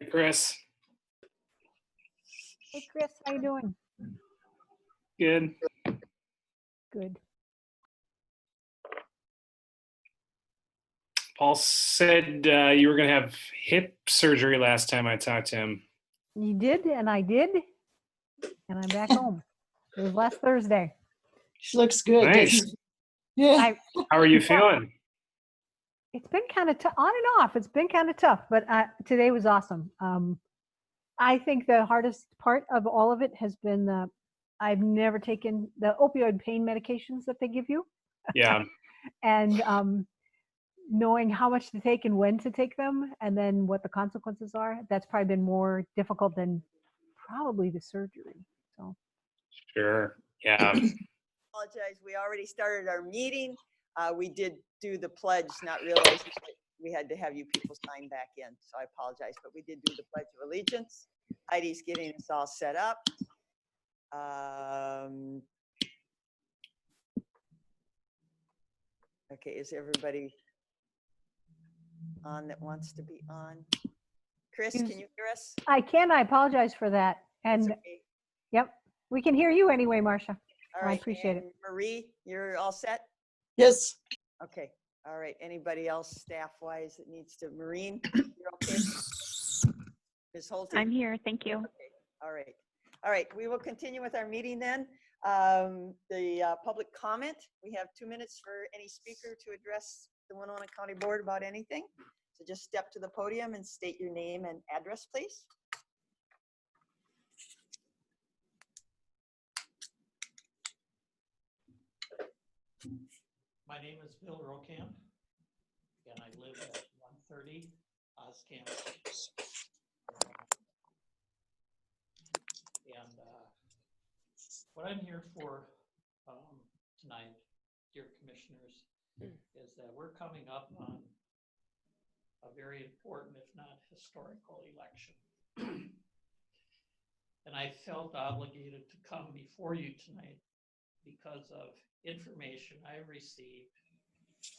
Chris. Hey, Chris, how you doing? Good. Good. Paul said you were going to have hip surgery last time I talked to him. You did, and I did, and I'm back home. It was last Thursday. She looks good. Nice. Yeah. How are you feeling? It's been kind of tough, on and off. It's been kind of tough, but today was awesome. I think the hardest part of all of it has been I've never taken the opioid pain medications that they give you. Yeah. And knowing how much to take and when to take them, and then what the consequences are, that's probably been more difficult than probably the surgery. So. Sure. Yeah. Apologize. We already started our meeting. We did do the pledge, not realizing that we had to have you people sign back in. So I apologize, but we did do the Pledge of Allegiance. Heidi's getting us all set up. Okay, is everybody on that wants to be on? Chris, can you hear us? I can. I apologize for that. And okay. Yep, we can hear you anyway, Marcia. All right, I appreciate it. Marie, you're all set? Yes. Okay. All right. Anybody else staff-wise that needs to? Maureen, you're okay? Ms. Holton? I'm here. Thank you. Okay. All right. All right. We will continue with our meeting then. Public comment. We have 2 minutes for any speaker to address the Winona County Board about anything. So just step to the podium and state your name and address, please. My name is Bill Rokamp, and I live at 130 Oscamp. And what I'm here for tonight, dear commissioners, is that we're coming up on a very important, if not historical, election. And I felt obligated to come before you tonight because of information I received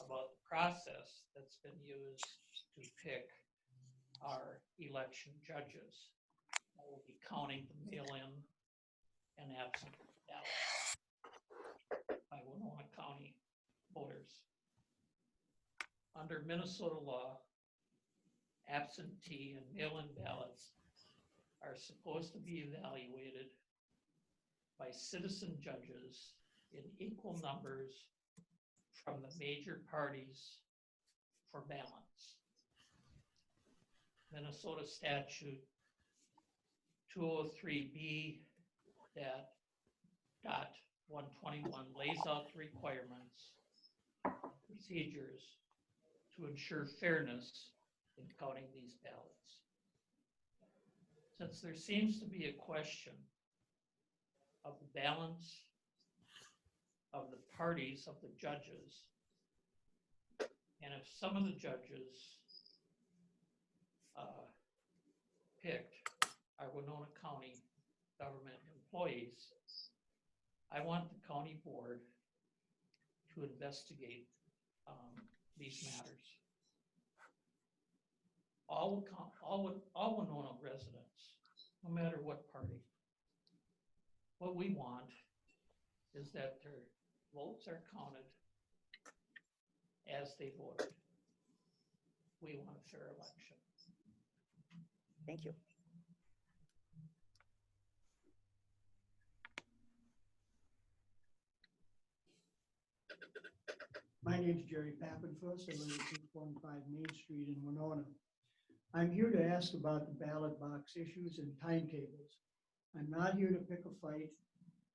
about the process that's been used to pick our election judges. I will be counting the mail-in and absent ballots by Winona County voters. Under Minnesota law, absentee and mail-in ballots are supposed to be evaluated by citizen judges in equal numbers from the major parties for balance. Minnesota statute 203B dot 121 lays out the requirements, procedures to ensure fairness in counting these ballots. Since there seems to be a question of the balance of the parties of the judges, and if some of the judges picked are Winona County government employees, I want the county board to investigate these matters. All Winona residents, no matter what party, what we want is that their votes are counted as they voted. We want a fair election. Thank you. My name is Jerry Pappenfuss. I live at 215 Main Street in Winona. I'm here to ask about the ballot box issues and timetables. I'm not here to pick a fight,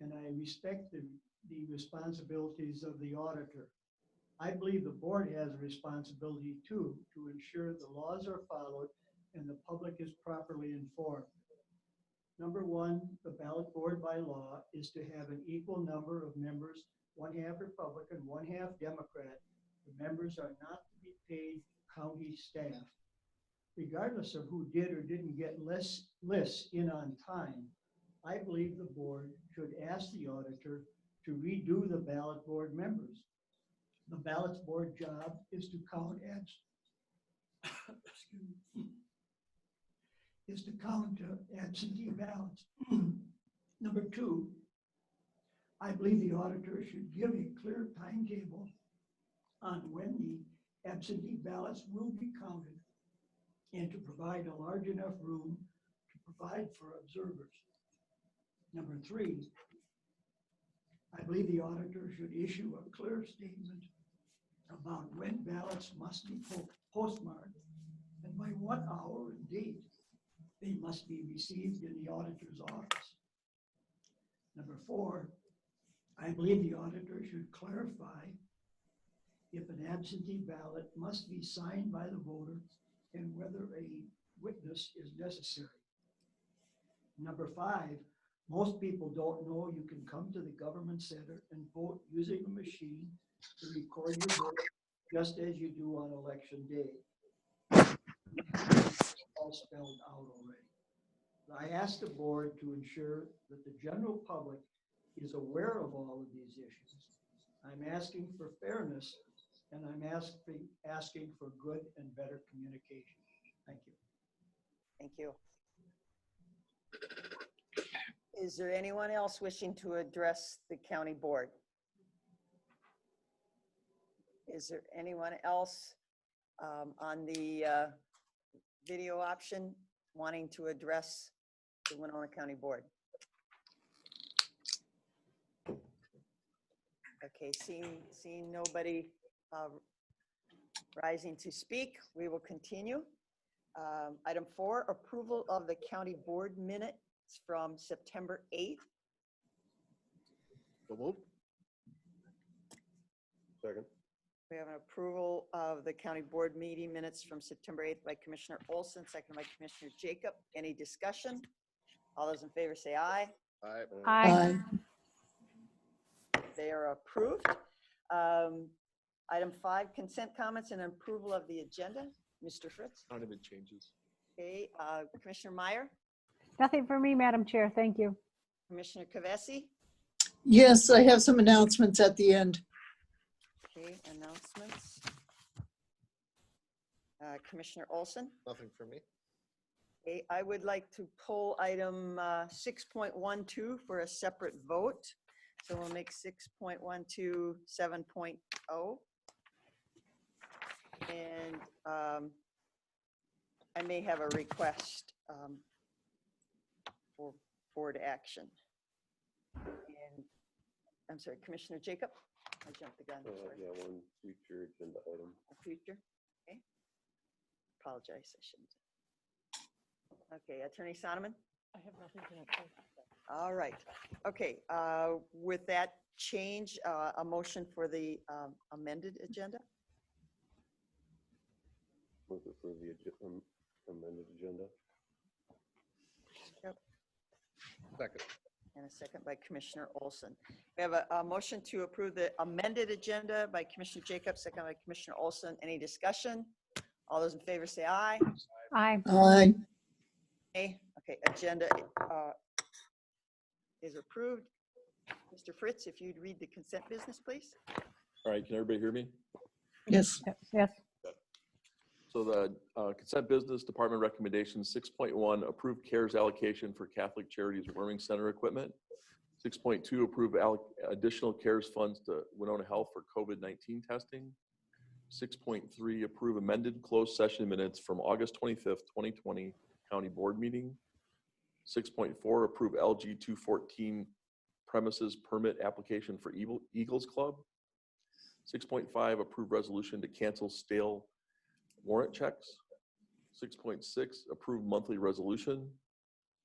and I respect the responsibilities of the auditor. I believe the board has a responsibility too to ensure the laws are followed and the public is properly informed. Number one, the ballot board by law is to have an equal number of members, 1/2 Republican, 1/2 Democrat. The members are not to be paid county staff. Regardless of who did or didn't get lists in on time, I believe the board should ask the auditor to redo the ballot board members. The ballot board job is to count is to count absentee ballots. Number two, I believe the auditor should give a clear timetable on when the absentee ballots will be counted and to provide a large enough room to provide for observers. Number three, I believe the auditor should issue a clear statement about when ballots must be postmarked and by what hour and date they must be received in the auditor's office. Number four, I believe the auditor should clarify if an absentee ballot must be signed by the voter and whether a witness is necessary. Number five, most people don't know you can come to the government center and vote using a machine to record your vote just as you do on election day. It's all spelled out already. I asked the board to ensure that the general public is aware of all of these issues. I'm asking for fairness and I'm asking for good and better communication. Thank you. Thank you. Is there anyone else wishing to address the county board? Is there anyone else on the video option wanting to address the Winona County Board? Okay, seeing nobody rising to speak, we will continue. Item 4, approval of the county board minutes from September 8th. So moved. Second. We have an approval of the county board meeting minutes from September 8th by Commissioner Olson, second by Commissioner Jacob. Any discussion? All those in favor say aye. Aye. Aye. They are approved. Item 5, consent comments and approval of the agenda. Mr. Fritz. None of it changes. Okay, Commissioner Meyer, Nothing for me, Madam Chair. Thank you. Commissioner Kavesi. Yes, I have some announcements at the end. Okay, announcements. Commissioner Olson. Nothing for me. Okay, I would like to pull item 6.12 for a separate vote. So we'll make 6.12 7.0. And I may have a request for board action. And I'm sorry, Commissioner Jacob, I jumped the gun. Sorry. Yeah, one future agenda item. A future, okay. Apologize, I shouldn't. Okay, Attorney Sonneman? I have nothing to. All right, okay, with that change, a motion for the amended agenda? Move it for the amended agenda. Yep. Second. And a second by Commissioner Olson. We have a motion to approve the amended agenda by Commissioner Jacobs, second by Commissioner Olson. Any discussion? All those in favor say aye. Aye. Aye. Aye. Okay, agenda is approved. Mr. Fritz, if you'd read the consent business, please. All right, can everybody hear me? Yes. Yes. So the consent business department recommendation 6.1, approve CARES allocation for Catholic Charities Warming Center equipment. 6.2, approve additional CARES funds to Winona Health for COVID-19 testing. 6.3, approve amended closed session minutes from August 25th, 2020 county board meeting. 6.4, approve LG 214 premises permit application for Eagles Club. 6.5, approve resolution to cancel stale warrant checks. 6.6, approve monthly resolution.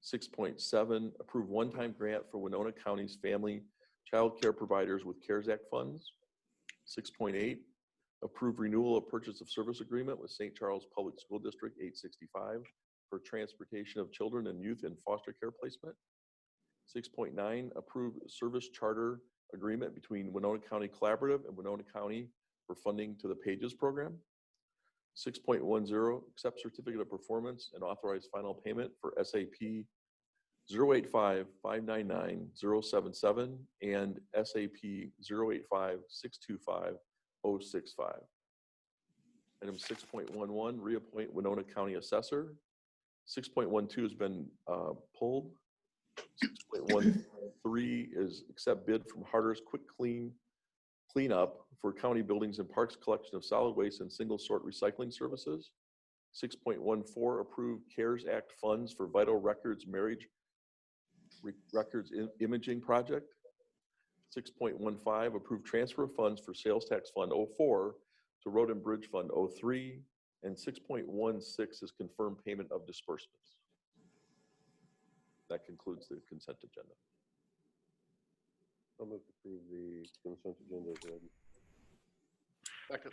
6.7, approve one-time grant for Winona County's family child care providers with CARES Act funds. 6.8, approve renewal of purchase of service agreement with St. Charles Public School District 865 for transportation of children and youth in foster care placement. 6.9, approve service charter agreement between Winona County Collaborative and Winona County for funding to the Pages program. 6.10, accept certificate of performance and authorize final payment for SAP 085-599-077 and SAP 085-625-065. Item 6.11, reappoint Winona County Assessor. 6.12 has been pulled. 6.13 is accept bid from Harder's Quick Cleanup for county buildings and parks collection of solid waste and single sort recycling services. 6.14 approve CARES Act funds for vital records marriage records imaging project. 6.15 approve transfer of funds for sales tax fund 04 to road and bridge fund 03. And 6.16 is confirm payment of disbursements. That concludes the consent agenda. I'll move to approve the consent agenda as read. Second.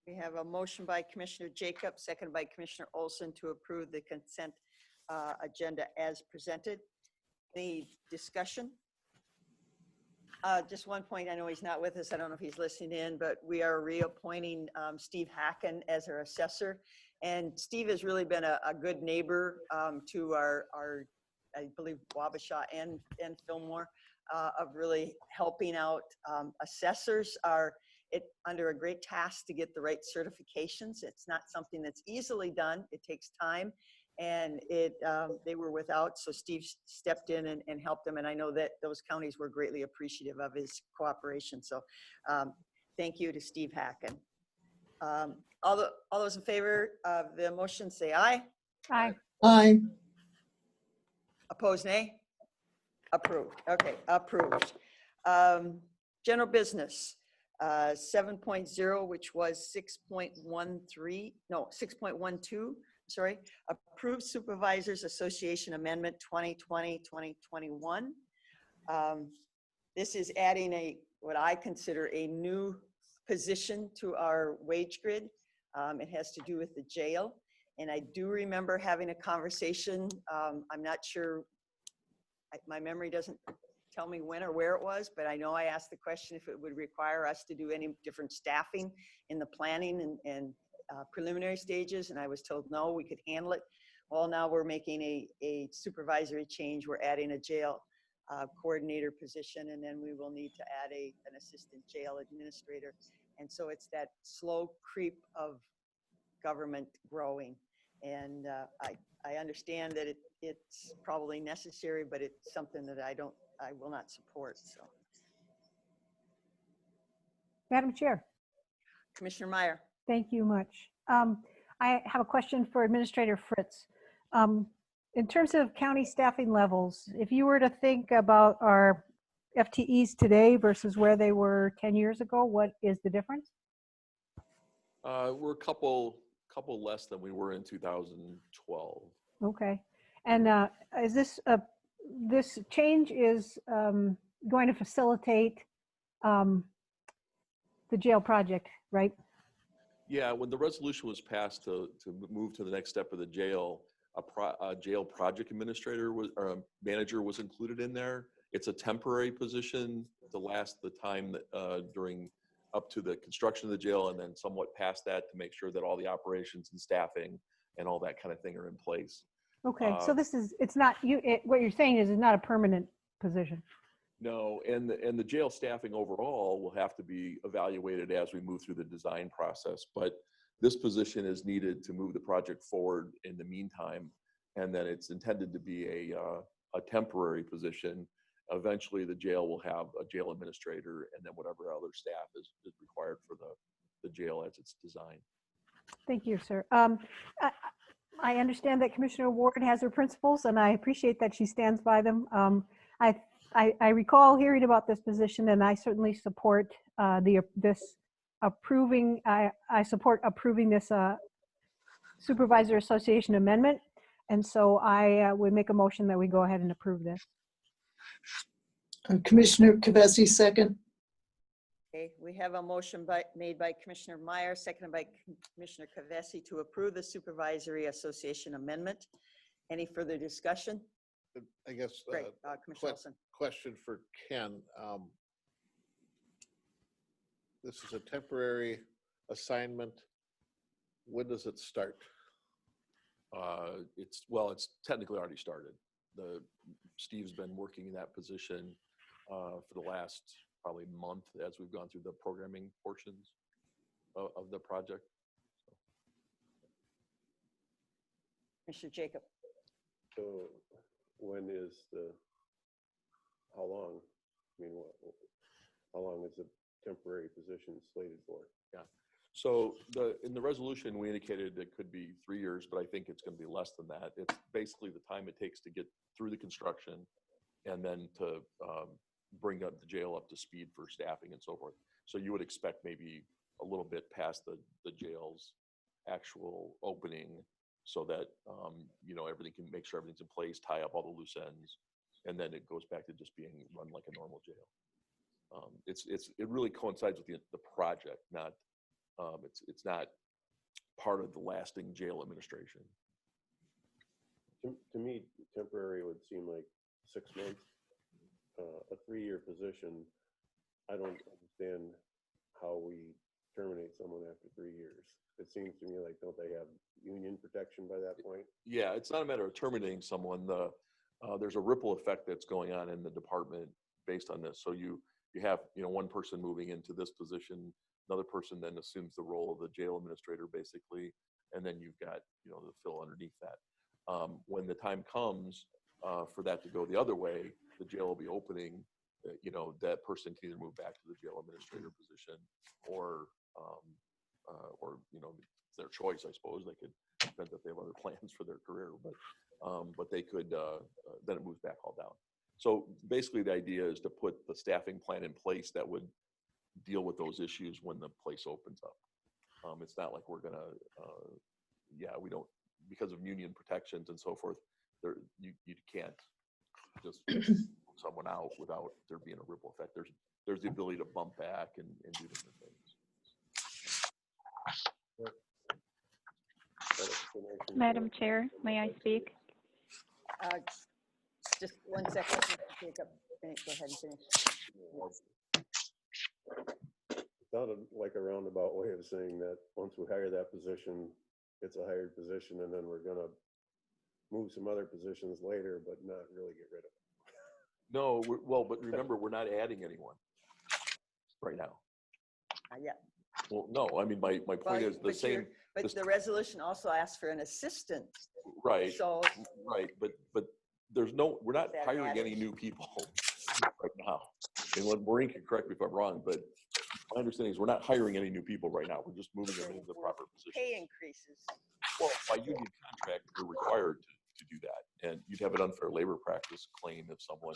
We have a motion by Commissioner Jacob, seconded by Commissioner Olson to approve the consent agenda as presented. Any discussion? Just one point, I know he's not with us, I don't know if he's listening in, but we are reappointing Steve Hacken as our assessor. And Steve has really been a good neighbor to our, I believe, Wabasha and Fillmore, of really helping out. Assessors are under a great task to get the right certifications. It's not something that's easily done. It takes time. And they were without, so Steve stepped in and helped them. And I know that those counties were greatly appreciative of his cooperation. So thank you to Steve Hacken. All those in favor of the motion say aye. Aye. Aye. Opposed, nay? Approved. Okay, approved. General business, 7.0, which was 6.12, sorry. Approved Supervisors Association Amendment 2020-2021. This is adding what I consider a new position to our wage grid. It has to do with the jail. And I do remember having a conversation. I'm not sure, my memory doesn't tell me when or where it was, but I know I asked the question if it would require us to do any different staffing in the planning and preliminary stages. And I was told, no, we could handle it. Well, now we're making a supervisory change. We're adding a jail coordinator position, and then we will need to add an assistant jail administrator. And so it's that slow creep of government growing. And I understand that it's probably necessary, but it's something that I will not support. So, Madam Chair, Commissioner Meyer. thank you much. I have a question for Administrator Fritz. In terms of county staffing levels, if you were to think about our FTEs today versus where they were 10 years ago, what is the difference? We're a couple less than we were in 2012. Okay. And is this change is going to facilitate the jail project, right? Yeah, when the resolution was passed to move to the next step of the jail, a jail project administrator or a manager was included in there. It's a temporary position to last the time during up to the construction of the jail, and then somewhat past that to make sure that all the operations and staffing and all that kind of thing are in place. Okay, so it's not what you're saying is it's not a permanent position. No, and the jail staffing overall will have to be evaluated as we move through the design process. But this position is needed to move the project forward in the meantime, and then it's intended to be a temporary position. Eventually, the jail will have a jail administrator, and then whatever other staff is required for the jail as it's designed. Thank you, sir. I understand that Commissioner Ward has her principles, and I appreciate that she stands by them. I recall hearing about this position, and I certainly support this approving. I support approving this Supervisor Association amendment, and so I would make a motion that we go ahead and approve this. Commissioner Kavesi, second. Okay, we have a motion made by Commissioner Meyer, seconded by Commissioner Kavesi to approve the Supervisory Association amendment. Any further discussion? I guess, Great, Commissioner Olson. question for Ken. This is a temporary assignment. When does it start? It's technically already started. Steve's been working in that position for the last probably month as we've gone through the programming portions of the project. Mr. Jacob. So when is how long? I mean, how long is the temporary position slated for? So in the resolution, we indicated it could be 3 years, but I think it's going to be less than that. It's basically the time it takes to get through the construction and then to bring up the jail up to speed for staffing and so forth. So you would expect maybe a little bit past the jail's actual opening so that, everything can make sure everything's in place, tie up all the loose ends, and then it goes back to just being run like a normal jail. It really coincides with the project, not, it's not part of the lasting jail administration. To me, temporary would seem like 6 months. A 3-year position, I don't understand how we terminate someone after 3 years. It seems to me like, don't they have union protection by that point? Yeah, it's not a matter of terminating someone. There's a ripple effect that's going on in the department based on this. So you have, one person moving into this position, another person then assumes the role of the jail administrator basically, and then you've got, the fill underneath that. When the time comes for that to go the other way, the jail will be opening, that person can either move back to the jail administrator position or it's their choice, I suppose. They could, depends if they have other plans for their career, but they could, then it moves back all down. So basically the idea is to put the staffing plan in place that would deal with those issues when the place opens up. It's not like we're gonna, we don't, because of union protections and so forth, you can't just move someone out without there being a ripple effect. There's the ability to bump back and do different things. Madam Chair, may I speak? Just 1 second, Mr. Jacob. Go ahead and finish. It sounded like a roundabout way of saying that once we hire that position, it's a hired position, and then we're gonna move some other positions later, but not really get rid of it. No, but remember, we're not adding anyone right now. Yeah. Well, no, I mean, my point is the same. But the resolution also asks for an assistant. Right. So. Right, but we're not hiring any new people right now. And Maureen can correct me if I'm wrong, but my understanding is we're not hiring any new people right now. We're just moving them into the proper position. Pay increases. Well, by union contract, you're required to do that. And you'd have an unfair labor practice claim if someone,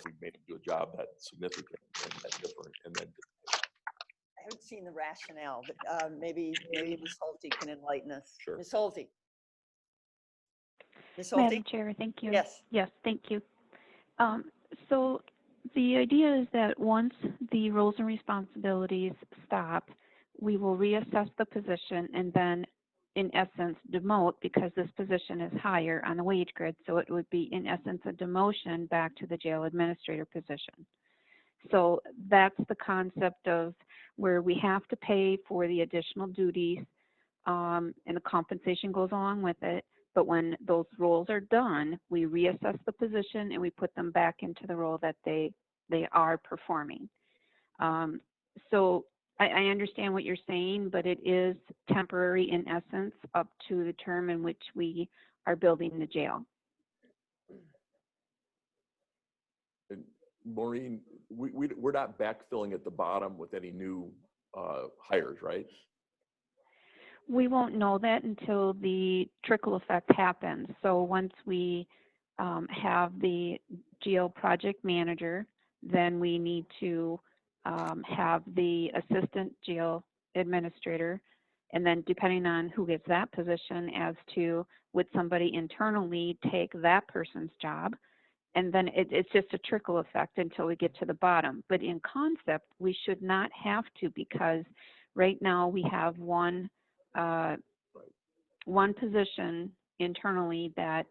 we made them do a job that's significant and that different, and then. I haven't seen the rationale, but maybe Ms. Holte can enlighten us. Sure. Ms. Holte. Ms. Madam Holte? Chair, thank you. Yes. Yes, thank you. So the idea is that once the roles and responsibilities stop, we will reassess the position and then, in essence, demote because this position is higher on the wage grid. So it would be, in essence, a demotion back to the jail administrator position. So that's the concept of where we have to pay for the additional duties and the compensation goes along with it. But when those roles are done, we reassess the position and we put them back into the role that they are performing. So I understand what you're saying, but it is temporary in essence up to the term in which we are building the jail. And Maureen, we're not backfilling at the bottom with any new hires, right? We won't know that until the trickle effect happens. So once we have the jail project manager, then we need to have the assistant jail administrator, and then depending on who gets that position as to would somebody internally take that person's job, and then it's just a trickle effect until we get to the bottom. But in concept, we should not have to, because right now we have one position internally that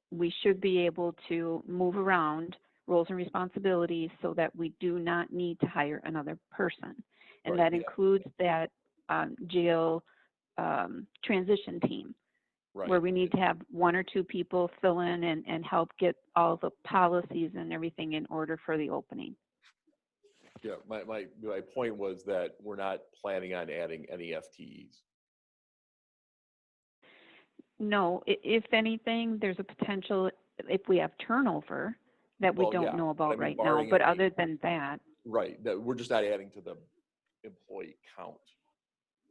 we should be able to move around roles and responsibilities so that we do not need to hire another person. And Right, that includes that jail transition team, Right. where we need to have 1 or 2 people fill in and help get all the policies and everything in order for the opening. Yeah, my point was that we're not planning on adding any FTEs. No, if anything, there's a potential if we have turnover that we Well, don't yeah, know but I about mean, right now. barring But any- other than that, Right, that we're just not adding to the employee count.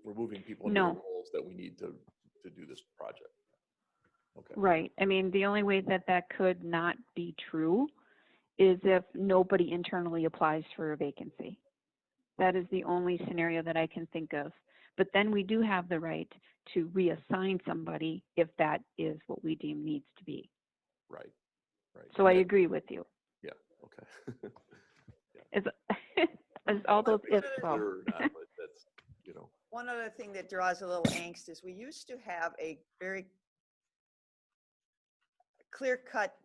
We're moving people into the No. roles that we need to do this project. Okay. right. I mean, the only way that that could not be true is if nobody internally applies for a vacancy. That is the only scenario that I can think of. But then we do have the right to reassign somebody if that is what we deem needs to be. Right, right. So I And that- agree with you. Yeah, okay. As, as all those One ifs other go. Clear or not, but that's, you know, One other thing that draws a little angst is we used to have a very clear cut,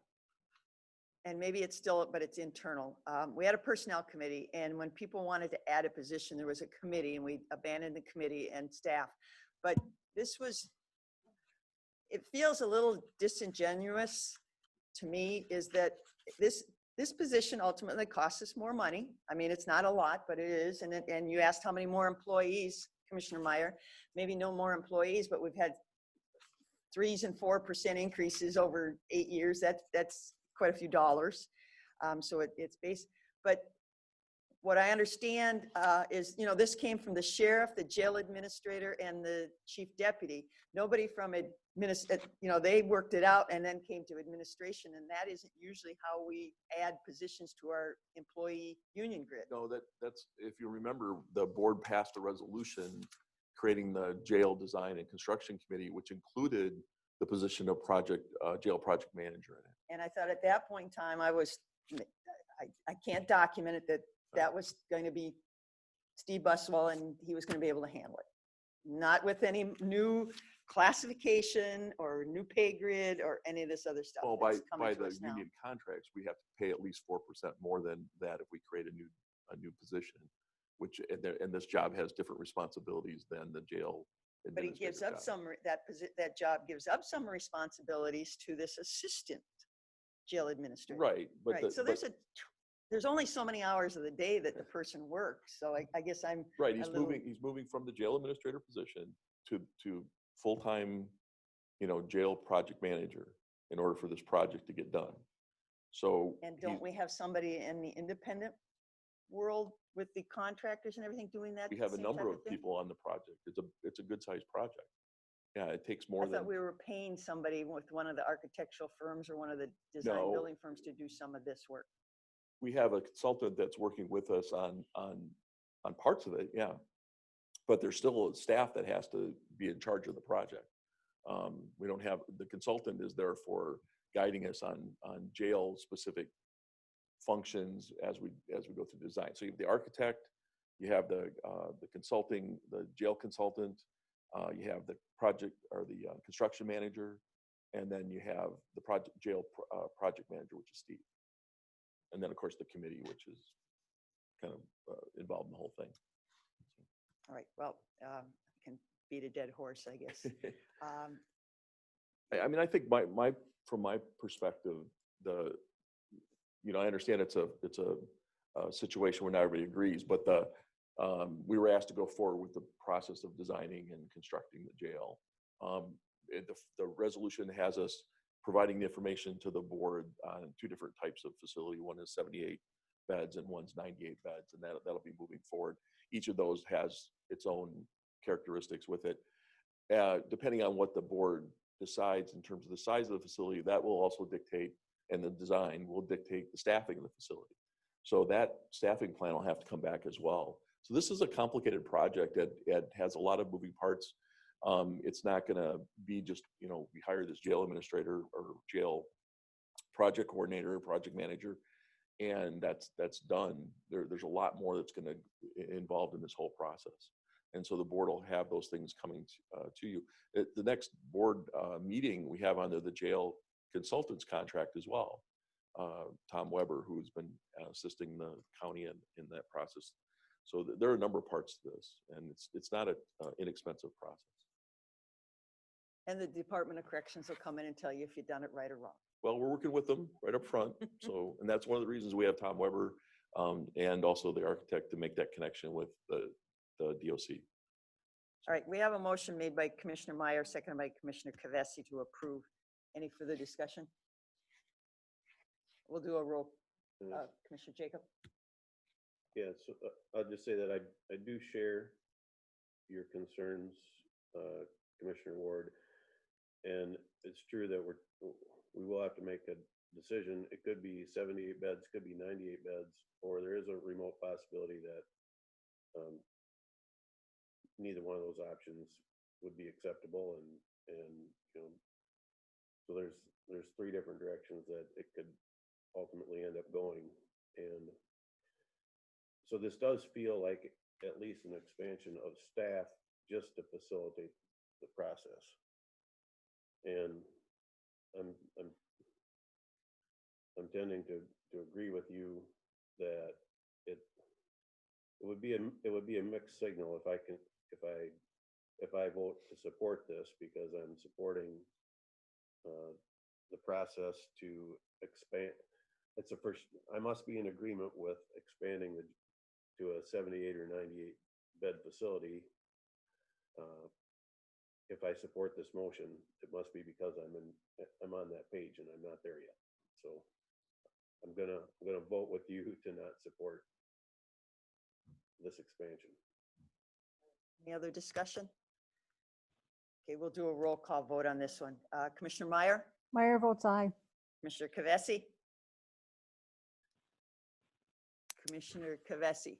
and maybe it's still, but it's internal. We had a personnel committee, and when people wanted to add a position, there was a committee, and we abandoned the committee and staff. But this was, it feels a little disingenuous to me, is that this position ultimately costs us more money. I mean, it's not a lot, but it is. And you asked how many more employees, Commissioner Meyer, maybe no more employees, but we've had 3% and 4% increases over 8 years. That's quite a few dollars. So it's based, but what I understand is, you know, this came from the sheriff, the jail administrator, and the chief deputy. Nobody from you know, they worked it out and then came to administration, and that isn't usually how we add positions to our employee union grid. no, that's, if you remember, the board passed a resolution creating the jail design and construction committee, which included the position of jail project manager in it. And I thought at that point in time, I can't document it, that was going to be Steve Buswell, and he was going to be able to handle it. Not with any new classification or new pay grid or any of this other stuff. Well, that's by coming to the us now. union contracts, we have to pay at least 4% more than that if we create a new position, which, and this job has different responsibilities than the jail But he gives administrator up job. that job gives up some responsibilities to this assistant jail administrator. Right, but Right, so there's only so many hours of the day that the person works, so I guess I'm. right, a he's little- moving from the jail administrator position to full-time, you know, jail project manager in order for this project to get done. So. And don't we have somebody in the independent world with the contractors and everything doing that? We have a same number type of thing? people on the project. It's a good-sized project. Yeah, it takes more I than. thought we were paying somebody with one of the architectural firms or one of the design No. building firms to do some of this work. We have a consultant that's working with us on parts of it, yeah. But there's still a staff that has to be in charge of the project. We don't have, the consultant is there for guiding us on jail-specific functions as we go through design. So you have the architect, you have the consulting, the jail consultant, you have the project or the construction manager, and then you have the jail project manager, which is Steve. And then, of course, the committee, which is kind of involved in the whole thing. All right, well, I can beat a dead horse, I guess. I mean, I think from my perspective, I understand it's a situation where not everybody agrees, but we were asked to go forward with the process of designing and constructing the jail. The resolution has us providing the information to the board on 2 different types of facility. One is 78 beds and one's 98 beds, and that'll be moving forward. Each of those has its own characteristics with it. Depending on what the board decides in terms of the size of the facility, that will also dictate, and the design will dictate the staffing of the facility. So that staffing plan will have to come back as well. So this is a complicated project that has a lot of moving parts. It's not going to be just, we hire this jail administrator or jail project coordinator, project manager, and that's done. There's a lot more that's going to involved in this whole process. And so the board will have those things coming to you. The next board meeting we have under the jail consultants contract as well. Tom Weber, who's been assisting the county in that process. So there are a number of parts to this, and it's not an inexpensive process. And the Department of Corrections will come in and tell you if you've done it right or wrong. Well, we're working with them right up front. So, and that's one of the reasons we have Tom Weber and also the architect to make that connection with the DOC. All right, we have a motion made by Commissioner Meyer, seconded by Commissioner Kavesi to approve. Any further discussion? We'll do a roll. Commissioner Jacob? Yeah, so I'll just say that I do share your concerns, Commissioner Ward. And it's true that we will have to make a decision. It could be 78 beds, could be 98 beds, or there is a remote possibility that neither one of those options would be acceptable. And you know, so there's three different directions that it could ultimately end up going. And so this does feel like at least an expansion of staff just to facilitate the process. And I'm tending to agree with you that it would be a mixed signal if I vote to support this, because I'm supporting the process to expand. It's the first. I must be in agreement with expanding to a 78 or 98 bed facility. If I support this motion, it must be because I'm on that page and I'm not there yet. So I'm gonna vote with you to not support this expansion. Any other discussion? Okay, we'll do a roll call vote on this one. Commissioner Meyer, Meyer votes aye. Commissioner Kavesi, Commissioner Kavesi.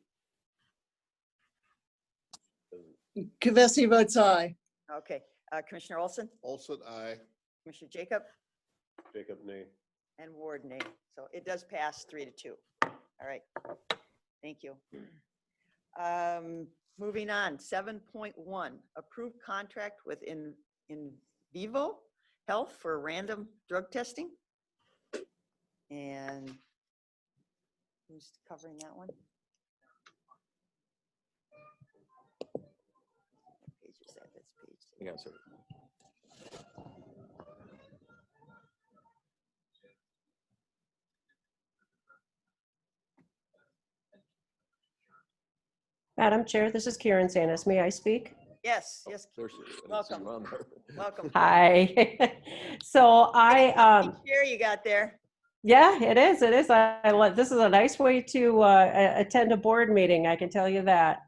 Kavesi votes aye. Okay, Commissioner Olson, Olson, aye. Commissioner Jacob, Jacob, nay. and Ward, nay. So it does pass 3-2. All right, thank you. Moving on, 7.1, approved contract with In Vivo Health for random drug testing. And who's covering that one? What page is that? That's page 6. Yeah, sorry. Madam Chair, this is Karen Sanis. May I speak? Yes, Oh, yes. there she is. I didn't see Welcome. you on there. Welcome. Hi. So Chair you got there. yeah, it is. It is. This is a nice way to attend a board meeting. I can tell you that.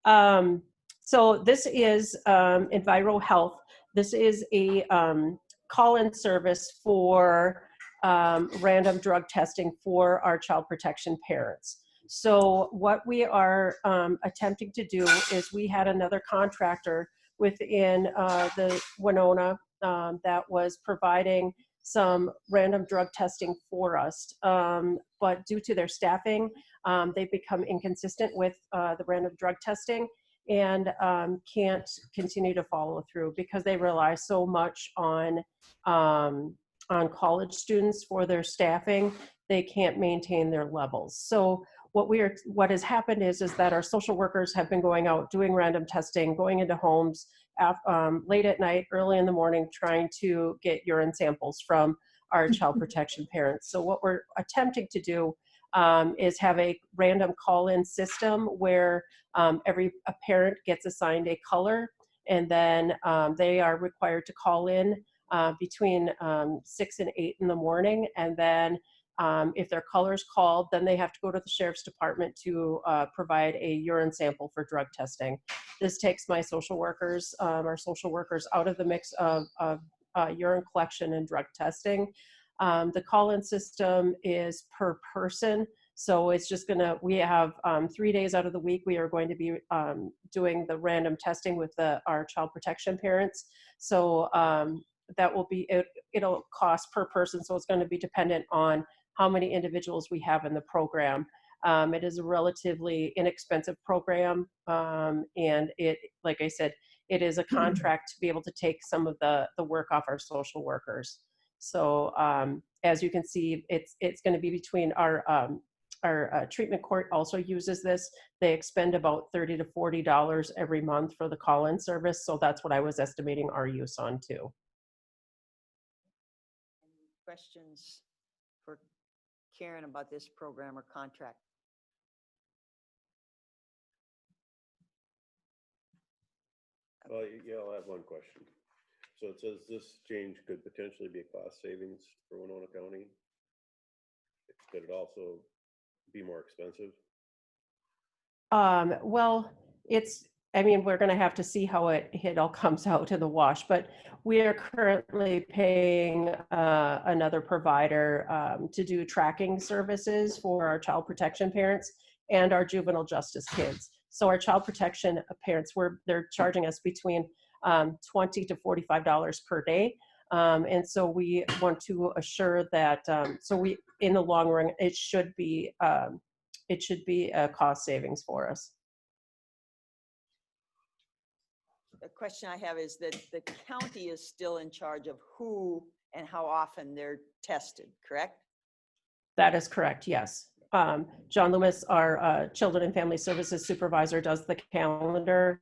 So this is Enviro Health. This is a call-in service for random drug testing for our child protection parents. So what we are attempting to do is we had another contractor within the Winona that was providing some random drug testing for us. But due to their staffing, they've become inconsistent with the random drug testing and can't continue to follow through because they rely so much on college students for their staffing. They can't maintain their levels. So what has happened is that our social workers have been going out doing random testing, going into homes late at night, early in the morning, trying to get urine samples from our child protection parents. So what we're attempting to do is have a random call-in system where a parent gets assigned a color, and then they are required to call in between 6 and 8 in the morning, and then if their color's called, then they have to go to the sheriff's department to provide a urine sample for drug testing. This takes my social workers, our social workers, out of the mix of urine collection and drug testing. The call-in system is per person. So it's just we have 3 days out of the week, we are going to be doing the random testing with our child protection parents. So that will be, it'll cost per person. So it's going to be dependent on how many individuals we have in the program. It is a relatively inexpensive program. And it, like I said, it is a contract to be able to take some of the work off our social workers. So as you can see, it's going to be between our treatment court also uses this. They expend about $30 to $40 every month for the call-in service. So that's what I was estimating our use on too. Any questions for Karen about this program or contract? Yeah, I'll have one question. So it says this change could potentially be a cost savings for Winona County. Could it also be more expensive? Well, I mean, we're gonna have to see how it all comes out in the wash, but we are currently paying another provider to do tracking services for our child protection parents and our juvenile justice kids. So our child protection parents, they're charging us between $20 to $45 per day. And so we want to assure that, in the long run, it should be a cost savings for us. The question I have is that the county is still in charge of who and how often they're tested, correct? That is correct, yes. John Loomis, our Children and Family Services Supervisor, does the calendar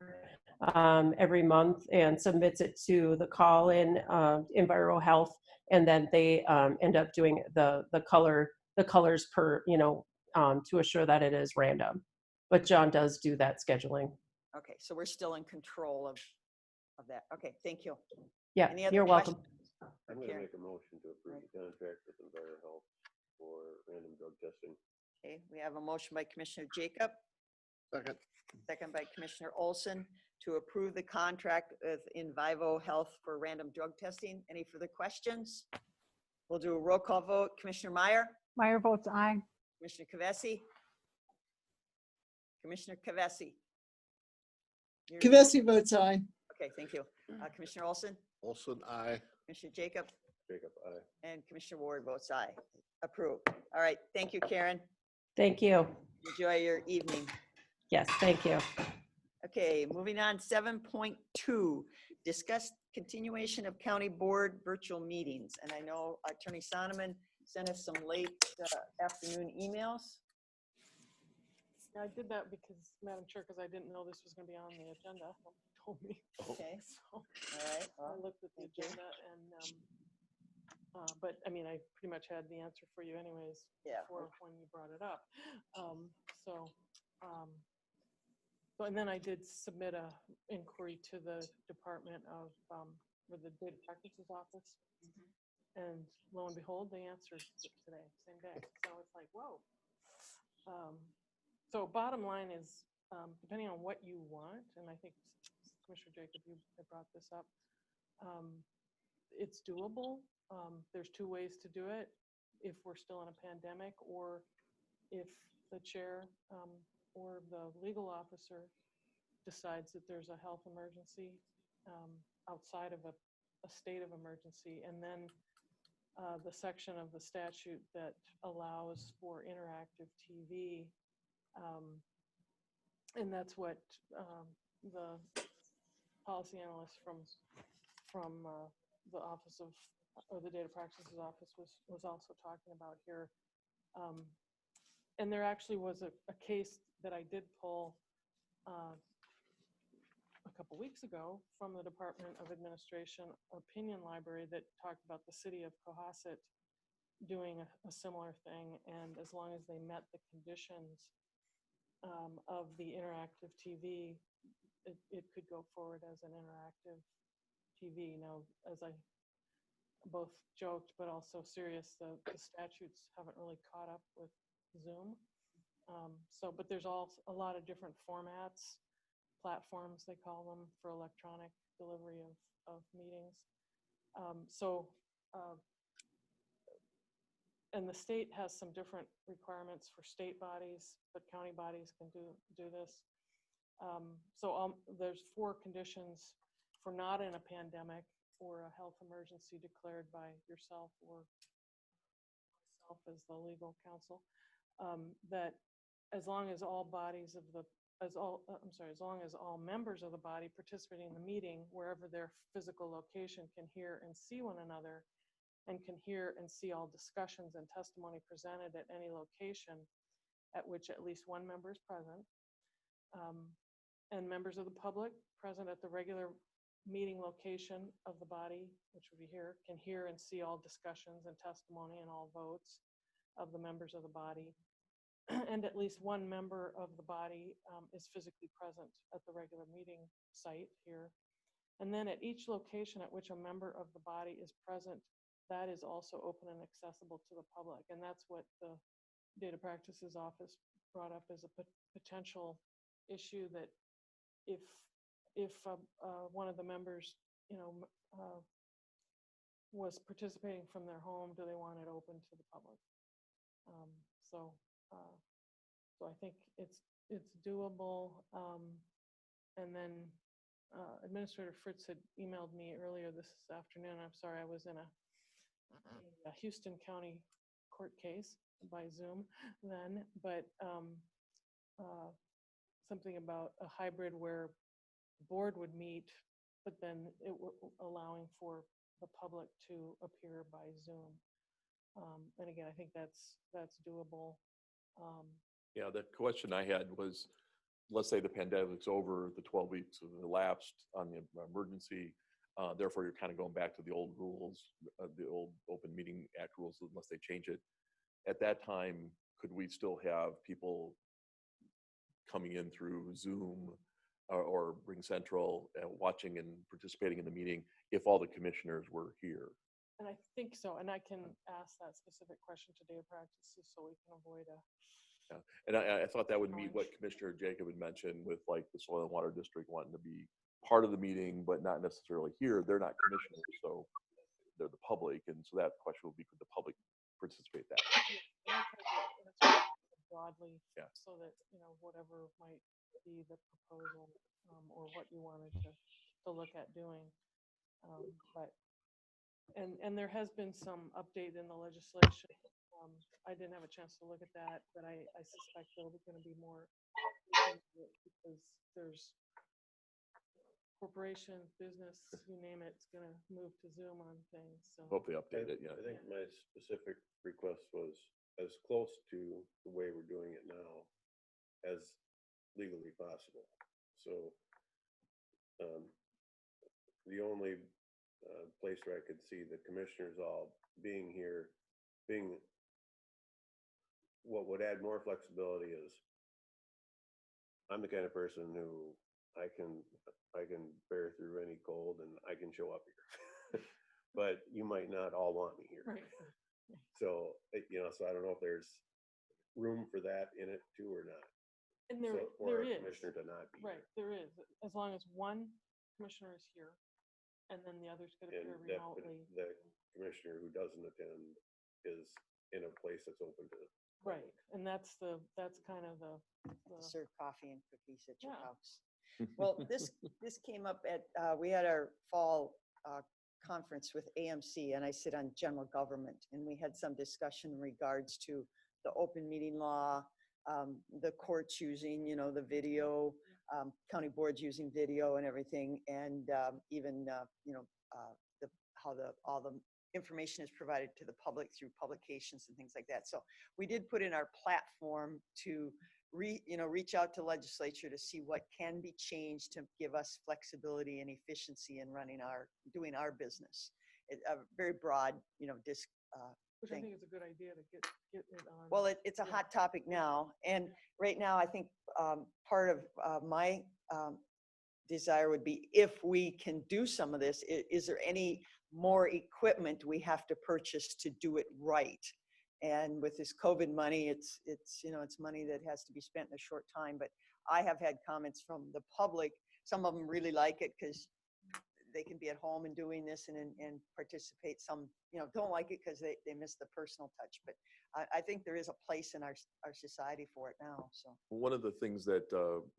every month and submits it to the call-in Enviro Health, and then they end up doing the colors per, to assure that it is random. But John does do that scheduling. Okay, so we're still in control of that. Okay, thank you. Yeah, Any other you're welcome. questions? I'm going to Karen? make a motion to approve the contract with Enviro Health for random drug testing. Okay, we have a motion by Commissioner Jacob, Second. second by Commissioner Olson to approve the contract with Envivo Health for random drug testing. Any further questions? We'll do a roll call vote. Commissioner Meyer, Meyer votes aye. Commissioner Kavesi. Commissioner Kavesi. Kavesi votes aye. Okay, thank you. Commissioner Olson, Olson, aye. Commissioner Jacob, Jacob, aye. and Commissioner Ward votes aye. Approved. All right, thank you, Karen. Thank you. Enjoy your evening. Yes, thank you. Okay, moving on, 7.2, discuss continuation of county board virtual meetings. And I know Attorney Sonneman sent us some late afternoon emails. Yeah, I did that because, Madam Chair, because I didn't know this was going to be on the agenda. Nobody told me. Okay, So all right. I well, looked at the thank you. agenda and, but I mean, I pretty much had the answer for you anyways Yeah. before when you brought it up. And then I did submit a inquiry to the Department of, or the Data Practices Office. And lo and behold, they answered today, same day. So it's like, whoa. So bottom line is, depending on what you want, and I think Commissioner Jacob, you had brought this up, it's doable. There's two ways to do it. If we're still in a pandemic, or if the chair or the legal officer decides that there's a health emergency outside of a state of emergency, and then the section of the statute that allows for interactive TV. And that's what the policy analyst from the Office of, or the Data Practices Office was also talking about here. And there actually was a case that I did pull a couple weeks ago from the Department of Administration opinion library that talked about the city of Cohasset doing a similar thing, and as long as they met the conditions of the interactive TV, it could go forward as an interactive TV. Now, as I both joked but also serious, the statutes haven't really caught up with Zoom. But there's a lot of different formats, platforms they call them, for electronic delivery of meetings. And the state has some different requirements for state bodies, but county bodies can do this. There's 4 conditions for not in a pandemic or a health emergency declared by yourself or myself as the legal counsel, that as long as all bodies of the, as long as all members of the body participating in the meeting, wherever their physical location, can hear and see one another, and can hear and see all discussions and testimony presented at any location at which at least one member is present, and members of the public present at the regular meeting location of the body, which would be here, can hear and see all discussions and testimony and all votes of the members of the body, and at least one member of the body is physically present at the regular meeting site here, And then at each location at which a member of the body is present, that is also open and accessible to the public. And that's what the Data Practices Office brought up as a potential issue, that if one of the members, was participating from their home, do they want it open to the public? So I think it's doable. And then Administrator Fritz had emailed me earlier this afternoon. I'm sorry, I was in a Houston County court case by Zoom then, but something about a hybrid where the board would meet, but then allowing for the public to appear by Zoom. And again, I think that's doable. Yeah, the question I had was, let's say the pandemic's over, the 12 weeks have elapsed on the emergency. Therefore, you're kind of going back to the old rules, the old Open Meeting Act rules, unless they change it. At that time, could we still have people coming in through Zoom or Ring Central, watching and participating in the meeting if all the commissioners were here? And I think so. And I can ask that specific question to Data Practices so we can avoid a. Yeah. And I thought that would meet what Commissioner Jacob had mentioned with like the Soil and Water District wanting to be part of the meeting, but not necessarily here. They're not commissioners, so they're the public. And so that question will be, could the public participate that way? Broadly, yeah. So that, whatever might be the proposal or what you wanted to look at doing. And there has been some update in the legislation. I didn't have a chance to look at that, but I suspect there's going to be more because there's corporations, business, you name it, it's going to move to Zoom on things. So hope they update it. Yeah. I think my specific request was as close to the way we're doing it now as legally possible. So the only place where I could see the commissioners all being here, what would add more flexibility is I'm the kind of person who I can bear through any cold and I can show up here, but you might not all want me here. Right. So, so I don't know if there's room for that in it too or not. And So there for a is. commissioner to not be Right, there is, as long as one commissioner is here and then the others could here. appear And that remotely. the commissioner who doesn't attend is in a place that's open to. Right, and that's kind of the Serve coffee and cookies at your Yeah. house. Well, this came up at, we had our fall conference with AMC, and I sit on general government, and we had some discussion in regards to the open meeting law, the courts using, the video, county boards using video and everything, and even, how all the information is provided to the public through publications and things like that. So we did put in our platform to reach out to legislature to see what can be changed to give us flexibility and efficiency in doing our business. A very broad, which I thing. think is a good idea to get it on. Well, it's a hot topic now, and right now I think part of my desire would be, if we can do some of this, is there any more equipment we have to purchase to do it right? And with this COVID money, it's money that has to be spent in a short time. But I have had comments from the public. Some of them really like it because they can be at home and doing this and participate. Some, don't like it because they miss the personal touch. But I think there is a place in our society for it now. So one of the things that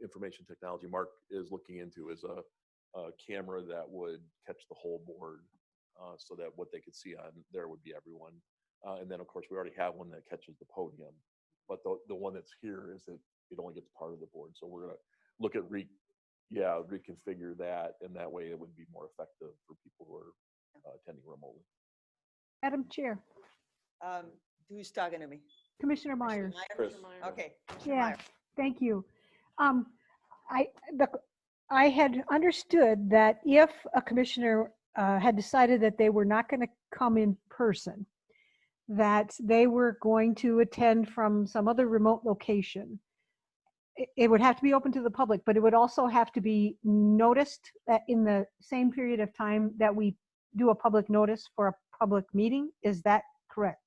information technology Mark is looking into is a camera that would catch the whole board, so that what they could see on there would be everyone. And then of course we already have one that catches the podium, but the one that's here is that it only gets part of the board. So we're gonna look at reconfigure that, and that way it would be more effective for people who are attending remotely. Madam Chair, who's talking to me? Commissioner Myers. Chris. Okay. Commissioner Yeah, Meyer. thank you. I had understood that if a commissioner had decided that they were not going to come in person, that they were going to attend from some other remote location. it would have to be open to the public, but it would also have to be noticed that in the same period of time that we do a public notice for a public meeting. Is that correct?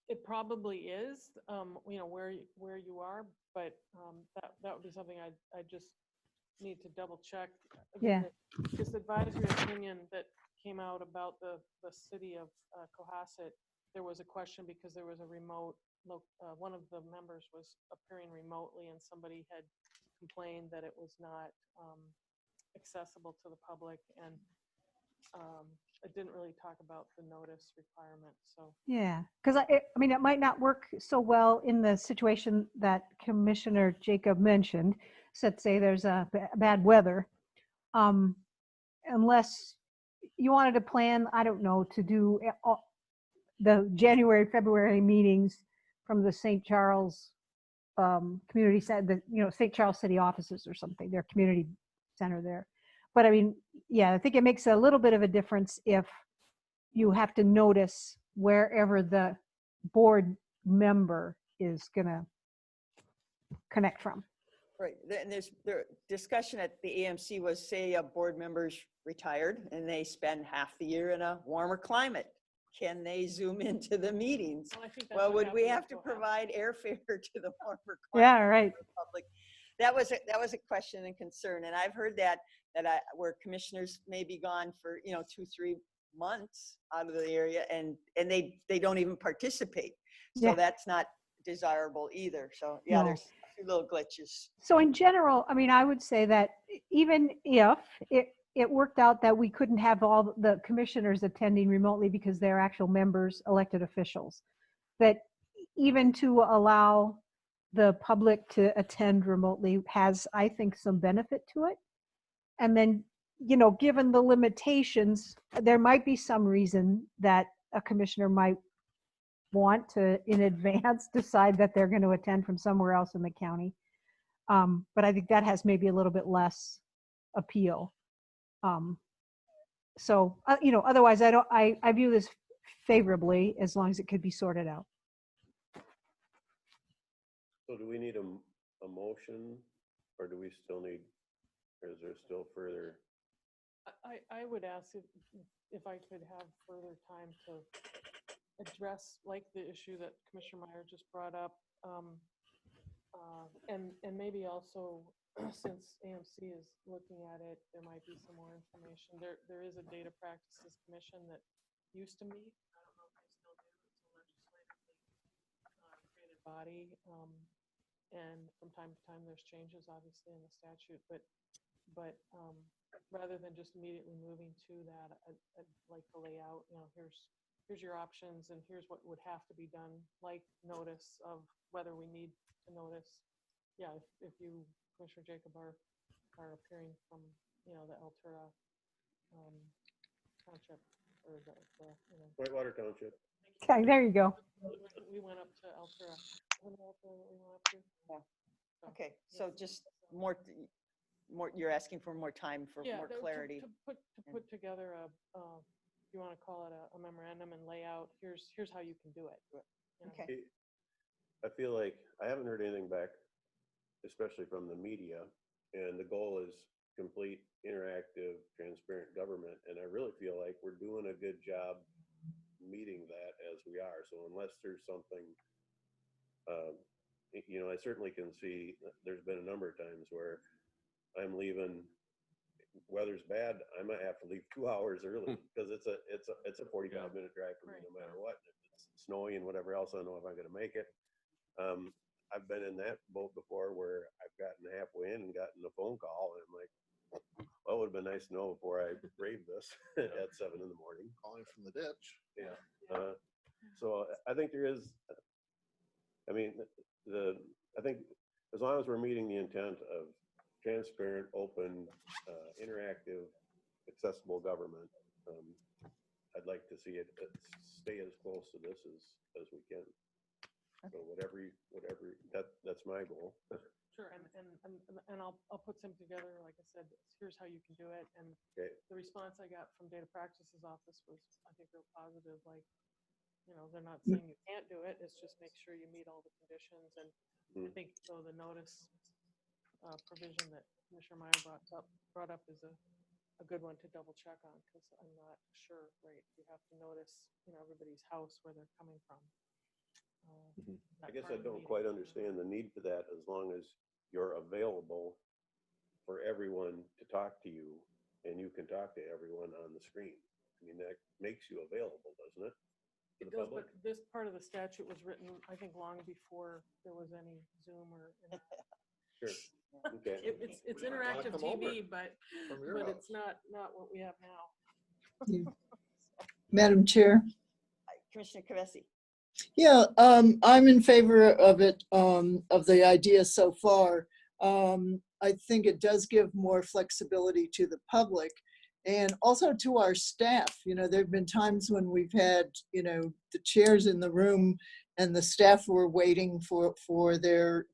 It probably is, where you are, but that would be something I just need to double check. Yeah. Again, this advisory opinion that came out about the city of Cohasset, there was a question because there was a remote, one of the members was appearing remotely and somebody had complained that it was not accessible to the public, and it didn't really talk about the notice requirement, so. Yeah, because I mean, it might not work so well in the situation that Commissioner Jacob mentioned. So let's say there's a bad weather, unless you wanted to plan, I don't know, to do the January, February meetings from the St. Charles community center, St. Charles city offices or something, their community center there. But I mean, yeah, I think it makes a little bit of a difference if you have to notice wherever the board member is going to connect from. Right, and their discussion at the AMC was, say a board member's retired and they spend half the year in a warmer climate. Can they zoom into the meetings? Well, I think that's Well, what would we happened have to with Cohasset. provide airfare to the warmer climate? Yeah, right. for the public? That was a question and concern, and I've heard that where commissioners may be gone for 2-3 months out of the area, and they don't even participate. So Yeah. that's not desirable either. So yeah, No. there's a few little glitches. So in general, I mean, I would say that even if it worked out that we couldn't have all the commissioners attending remotely because they're actual members, elected officials, that even to allow the public to attend remotely has, I think, some benefit to it. And then, given the limitations, there might be some reason that a commissioner might want to, in advance, decide that they're going to attend from somewhere else in the county. But I think that has maybe a little bit less appeal. So, otherwise, I view this favorably as long as it could be sorted out. So do we need a motion, or do we still need, or is there still further? I would ask if I could have further time to address like the issue that Commissioner Meyer just brought up. And maybe also, since AMC is looking at it, there might be some more information. There is a data practices commission that used to meet. I don't know if they still do. It's a legislatively created body. And from time to time, there's changes, obviously, in the statute. But rather than just immediately moving to that, I'd like to lay out, here's your options and here's what would have to be done, like notice of whether we need to notice. Yeah, if you, Commissioner Jacob, are appearing from, the Altura township or the Whitewater Township. Okay, there you go. We went up to Altura. What Altura that we went up to? Yeah. Okay, so just more, you're asking for more time for more clarity. To put together if you want to call it a memorandum and lay out, here's how you can do it. Okay. I feel like I haven't heard anything back, especially from the media, and the goal is complete, interactive, transparent government, and I really feel like we're doing a good job meeting that as we are. So unless there's something, I certainly can see there's been a number of times where I'm leaving, weather's bad, I might have to leave 2 hours early because it's a 45-minute drive for me no matter what. If it's snowy and whatever else, I don't know if I'm going to make it. I've been in that boat before where I've gotten halfway in and gotten a phone call, and I'm like, well, it would have been nice to know before I braved this at 7 in the morning. Calling from the ditch. Yeah. So I think there is, I think as long as we're meeting the intent of transparent, open, interactive, accessible government, I'd like to see it stay as close to this as we can. So whatever, that's my goal. Sure, and I'll put some together. Like I said, here's how you can do it. And Okay. the response I got from Data Practices Office was, I think, real positive. Like, they're not saying you can't do it. It's just make sure you meet all the conditions. And I think so the notice provision that Commissioner Meyer brought up is a good one to double check on, because I'm not sure, right? You have to notice, everybody's house where they're coming from. I guess I don't quite understand the need for that, as long as you're available for everyone to talk to you and you can talk to everyone on the screen. I mean, that makes you available, doesn't it? To It the does, public? but this part of the statute was written, I think, long before there was any Zoom or internet. Sure. Okay. It's interactive come over TV, but your it's not what we have now. Yeah. Madam Chair. Commissioner Kavesi. Yeah, I'm in favor of it, of the idea so far. I think it does give more flexibility to the public and also to our staff. There have been times when we've had, the chairs in the room and the staff were waiting for their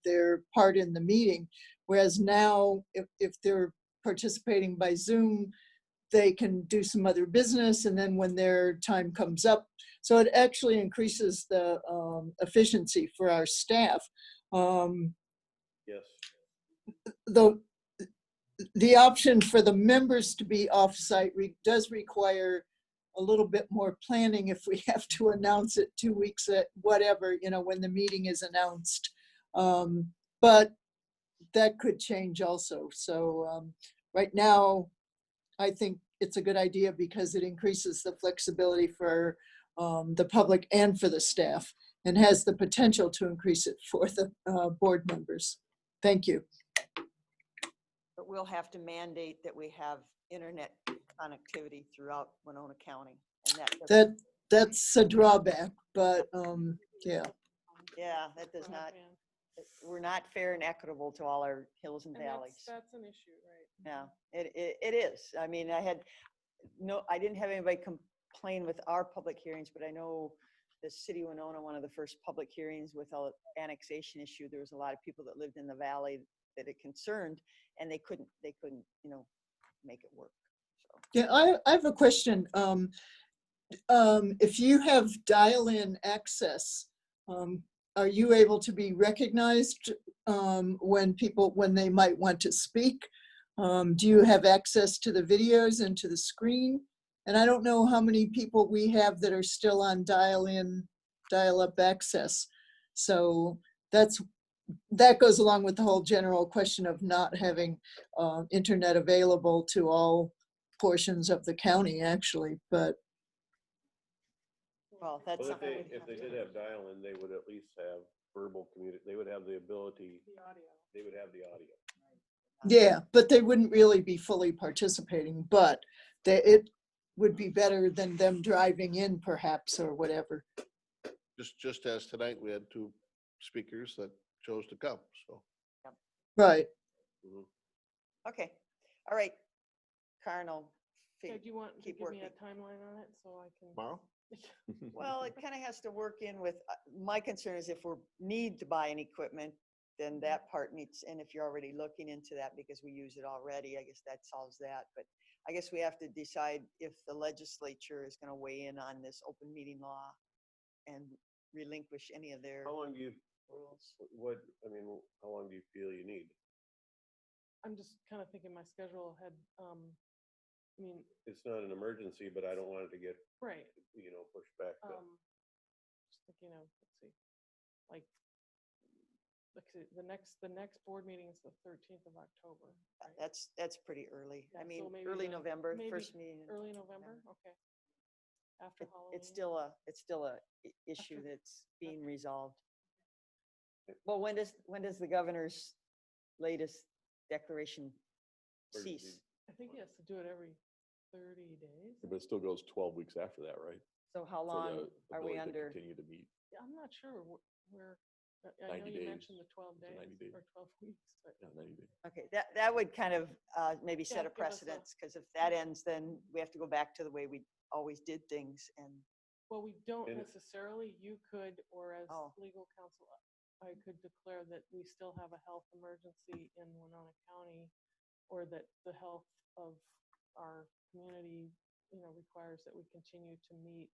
part in the meeting. Whereas now, if they're participating by Zoom, they can do some other business, and then when their time comes up, so it actually increases the efficiency for our staff. Yes. The option for the members to be off-site does require a little bit more planning if we have to announce it 2 weeks at whatever, when the meeting is announced. But that could change also. So right now, I think it's a good idea because it increases the flexibility for the public and for the staff, and has the potential to increase it for the board members. Thank you. But we'll have to mandate that we have internet connectivity throughout Winona County. And that's a drawback, but yeah. Yeah, that does not, we're not fair and equitable to all our hills and valleys. That's an issue, right? Yeah, it is. I mean, I didn't have anybody complain with our public hearings, but I know the city of Winona, one of the first public hearings with the annexation issue, there was a lot of people that lived in the valley that it concerned, and they couldn't, make it work. So. Yeah, I have a question. If you have dial-in access, are you able to be recognized when they might want to speak? Do you have access to the videos and to the screen? And I don't know how many people we have that are still on dial-up access. So that goes along with the whole general question of not having internet available to all portions of the county, actually. But well, that's well, if they did have dial-in, they would at least have verbal communication. They would have the ability. The audio. They would have the audio. yeah, but they wouldn't really be fully participating. But it would be better than them driving in, perhaps, or whatever. Just as tonight, we had 2 speakers that chose to come, so. Yep. Right. Mm-hmm. Okay. All right. Carnal. So do you want to keep give working. me a timeline on it so I can? Tomorrow? Well, it kind of has to work in with, my concern is if we need to buy any equipment, then that part needs, and if you're already looking into that because we use it already, I guess that solves that. But I guess we have to decide if the legislature is going to weigh in on this open meeting law and relinquish any of their How long do you, rules. how long do you feel you need? I'm just kind of thinking my schedule had, It's not an emergency, but I don't want it to get, right. pushed back. Just thinking of, the next board meeting is the 13th of October. Right? That's pretty early. Yeah, I mean, so maybe early November, maybe first meeting. Early November, okay. After Halloween. It's still a issue that's being resolved. Well, when does the governor's latest declaration cease? I think he has to do it every 30 days. But it still goes 12 weeks after that, right? So how For long the are we ability to under? Continue to meet. Yeah, I'm not sure where. I know 90 you days, mentioned the 12 is it days 90 days? or 12 weeks. But Yeah, 90 days. Okay, that would kind of maybe set a Yeah, give us a- precedence, because if that ends, then we have to go back to the way we always did things. And well, we don't And- necessarily. You could, or as Oh. legal counsel, I could declare that we still have a health emergency in Winona County, or that the health of our community, requires that we continue to meet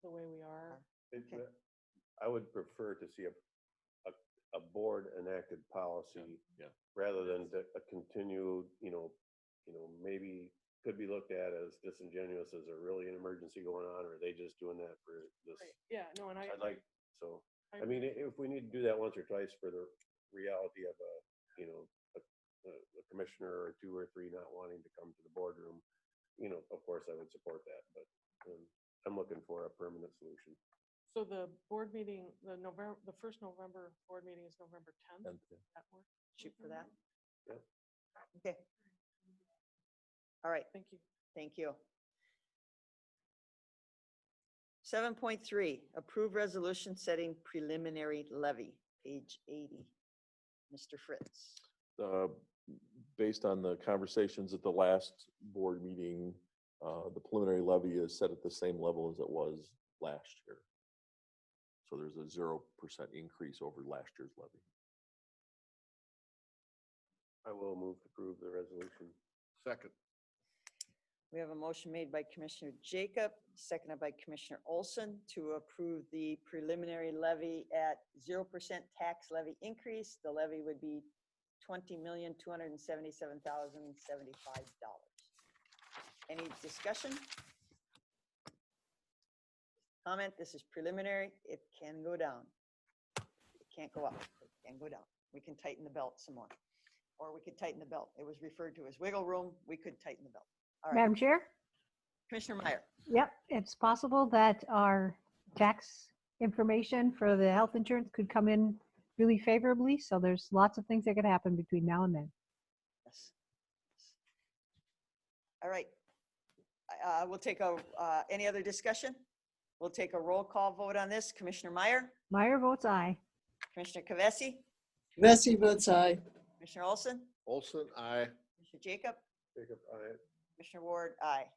the way we are. Okay. I would prefer to see a board enacted policy Yeah. rather than a continued, maybe could be looked at as disingenuous. Is there really an emergency going on, or are they just doing that for this? Right. Yeah, no, and I'd like, so, I I mean, if we need to do that once or twice for the reality of a commissioner or two or three not wanting to come to the boardroom, of course I would support that, but I'm looking for a permanent solution. So the board meeting, the first November board meeting is November 10th. And, That work? Shoot for that. Yep. Okay. All right, Thank you. thank you. 7.3, approve resolution setting preliminary levy, page 80. Mr. Fritz. Based on the conversations at the last board meeting, the preliminary levy is set at the same level as it was last year. So there's a 0% increase over last year's levy. I will move to approve the resolution. Second. We have a motion made by Commissioner Jacob, seconded by Commissioner Olson to approve the preliminary levy at 0% tax levy increase. The levy would be $20,277,075. Any discussion? Comment, this is preliminary. It can go down. It can't go up. It can go down. We can tighten the belt some more. Or we could tighten the belt. It was referred to as wiggle room. We could tighten the belt. All right. Madam Chair? Commissioner Meyer. Yep, it's possible that our tax information for the health insurance could come in really favorably. So there's lots of things that could happen between now and then. Yes. All right. We'll take any other discussion? We'll take a roll call vote on this. Commissioner Meyer, Meyer votes aye. Commissioner Kavesi, Vesey votes aye. Commissioner Olson, Olson, aye. Commissioner Jacob, Jacob, aye. Commissioner Ward, aye.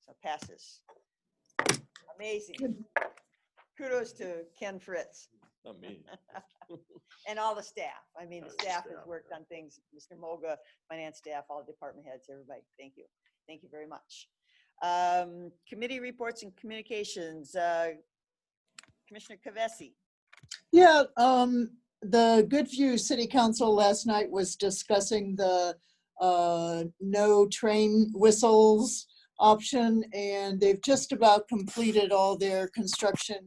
So passes. Amazing. Kudos to Ken Fritz Not me. and all the staff. I mean, the The staff has staff, worked on things. Mr. Moga, finance staff, all department heads, everybody. Thank you. Thank you very much. Committee reports and communications. Commissioner Kavesi. Yeah, the Goodview City Council last night was discussing the no train whistles option, and they've just about completed all their construction,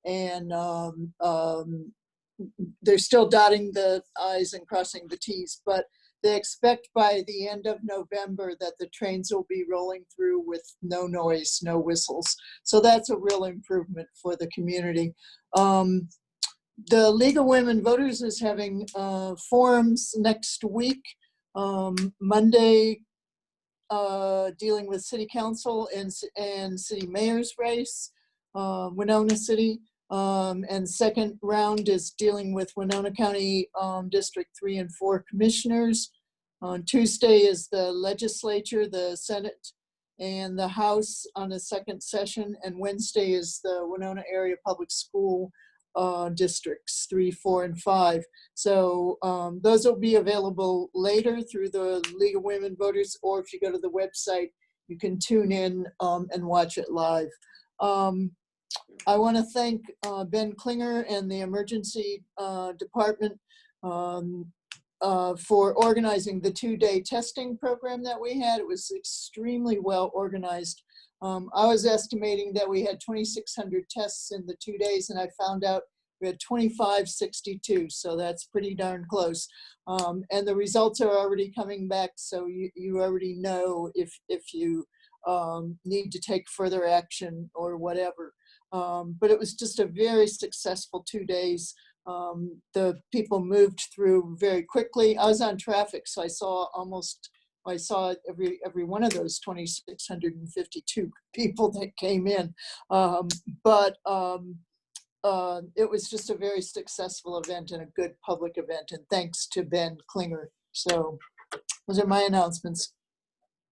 and they're still dotting the i's and crossing the t's, but they expect by the end of November that the trains will be rolling through with no noise, no whistles. So that's a real improvement for the community. The League of Women Voters is having forums next week. Monday, dealing with City Council and City Mayor's race, Winona City. And second round is dealing with Winona County District 3 and 4 commissioners. On Tuesday is the legislature, the Senate, and the House on a second session. And Wednesday is the Winona Area Public School districts 3, 4, and 5. So those will be available later through the League of Women Voters, or if you go to the website, you can tune in and watch it live. I want to thank Ben Klinger and the emergency department for organizing the 2-day testing program that we had. It was extremely well organized. I was estimating that we had 2,600 tests in the 2 days, and I found out we had 2,562, so that's pretty darn close. And the results are already coming back, so you already know if you need to take further action or whatever. But it was just a very successful 2 days. The people moved through very quickly. I was on traffic, so I saw every one of those 2,652 people that came in. But it was just a very successful event and a good public event. And thanks to Ben Klinger. So those are my announcements.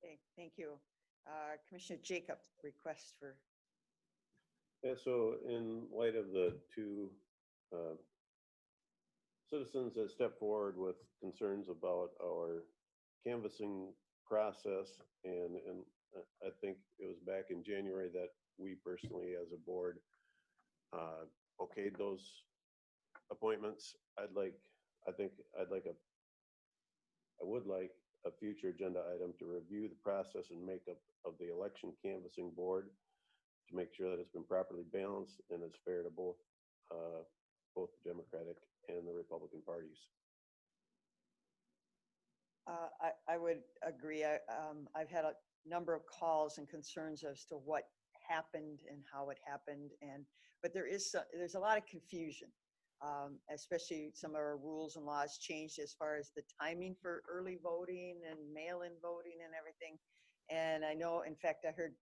Okay, thank you. Commissioner Jacob, request for. Yeah, so in light of the two citizens that stepped forward with concerns about our canvassing process and I think it was back in January that we personally, as a board, okayed those appointments. I would like a future agenda item to review the process and makeup of the election canvassing board to make sure that it's been properly balanced and is fair to both the Democratic and the Republican parties. I would agree. I've had a number of calls and concerns as to what happened and how it happened, but there's a lot of confusion, especially some of our rules and laws changed as far as the timing for early voting and mail-in voting and everything. And I know, in fact, I heard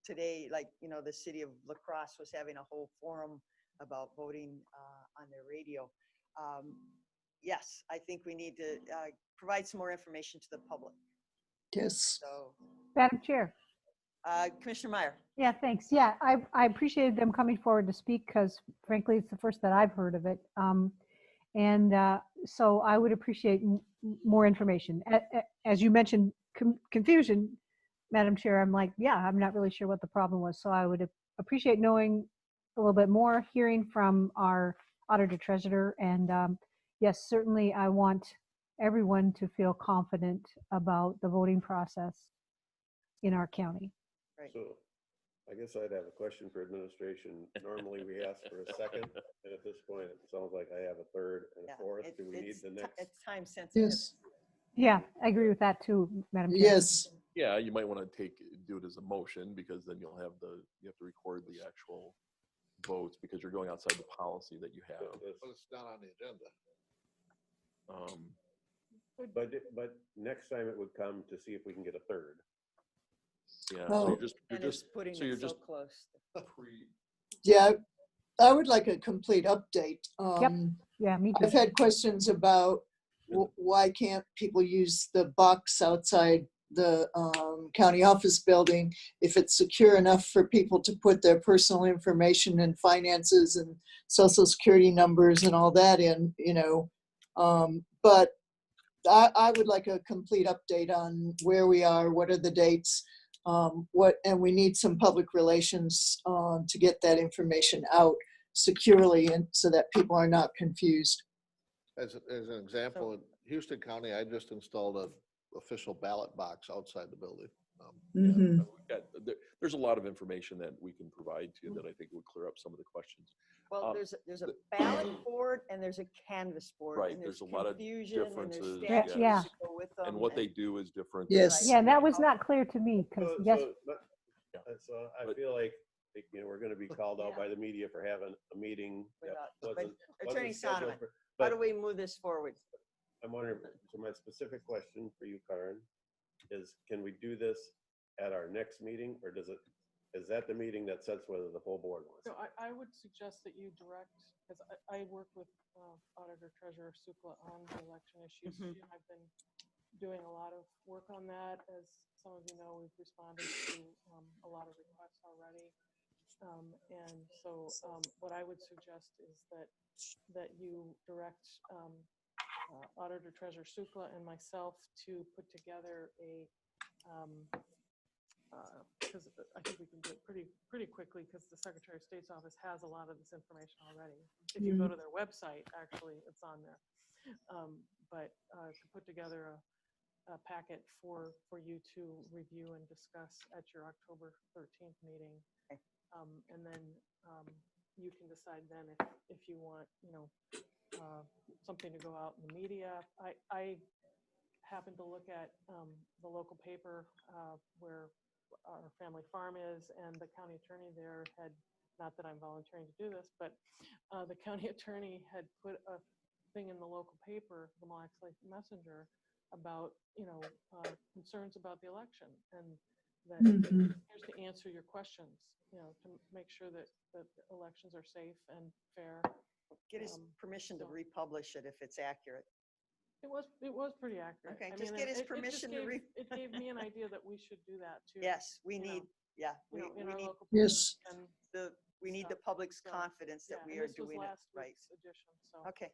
today, the city of La Crosse was having a whole forum about voting on their radio. Yes, I think we need to provide some more information to the public. Yes. So, Madam Chair. Commissioner Meyer. Yeah, thanks. Yeah, I appreciated them coming forward to speak because frankly, it's the first that I've heard of it. So I would appreciate more information. As you mentioned, confusion, Madam Chair, I'm like, yeah, I'm not really sure what the problem was. So I would appreciate knowing a little bit more, hearing from our auditor treasurer. And yes, certainly I want everyone to feel confident about the voting process in our county. Right. So I guess I'd have a question for administration. Normally we ask for a second, and at this point it sounds like I have a third and a fourth. Do we need the next? It's time sensitive. Yes. Yeah, I agree with that too, Madam Chair. Yes. Yeah, you might want to do it as a motion because then you have to record the actual votes because you're going outside the policy that you have. But it's not on the agenda. But next time it would come to see if we can get a third. Yeah, Oh. so And it's putting it so close. Yeah, I would like a complete update. Yeah, me too. I've had questions about why can't people use the box outside the county office building if it's secure enough for people to put their personal information and finances and social security numbers and all that in, but I would like a complete update on where we are, what are the dates, and we need some public relations to get that information out securely and so that people are not confused. As an example, in Houston County, I just installed a official ballot box outside the building. Mhm. There's a lot of information that we can provide to you that I think would clear up some of the questions. Well, there's a ballot board and there's a canvas board. Right, And there's a lot of confusion and differences, there's statutes yeah. that go with them. And what they do is different. Yes. Yeah, that was not clear to me because yes, So I feel like, we're going to be called out by the media for having a meeting that wasn't Attorney scheduled Sonneman, for- how but do we move this forward? I'm wondering, so my specific question for you, Karen, is can we do this at our next meeting, or is that the meeting that sets whether the whole board wants? So I would suggest that you direct, because I work with Auditor Treasurer Sukla on the election issues. I've been doing a lot of work on that. As some of you know, we've responded to a lot of requests already. And so what I would suggest is that you direct Auditor Treasurer Sukla and myself to put together a, because I think we can do it pretty quickly because the Secretary of State's office has a lot of this information already. If you go to their website, actually, it's on there. But to put together a packet for you to review and discuss at your October 13th meeting. And then you can decide then if you want, something to go out in the media. I happened to look at the local paper where our family farm is, and the county attorney there had, not that I'm volunteering to do this, but the county attorney had put a thing in the local paper, the Mille Lacs Lake Messenger, about, concerns about the election, and that here's to answer your questions, to make sure that elections are safe and fair. Get his permission to republish it if it's accurate. It was pretty accurate. Okay, just get his permission to it gave me an idea that we should do that too. Yes, we need, we in our need local Yes. and we need the public's confidence that we are doing it right. Edition, so. Okay.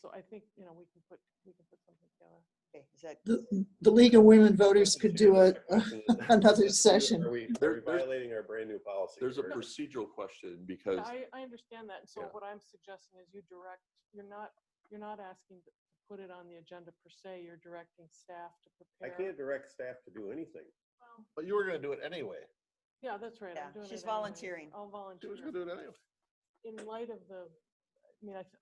So I think, we can put something together. Okay, is that, The League of Women Voters could do another Are session. we violating our brand new policy? There's a or- procedural question because I understand that. And so Yeah. what I'm suggesting is you're not asking to put it on the agenda per se. You're directing staff to I prepare. can't direct staff to do anything. Well, But you were gonna do it anyway. yeah, that's right. Yeah, I'm doing she's it anyway. volunteering. I'll She volunteer. was gonna do it anyway. In light of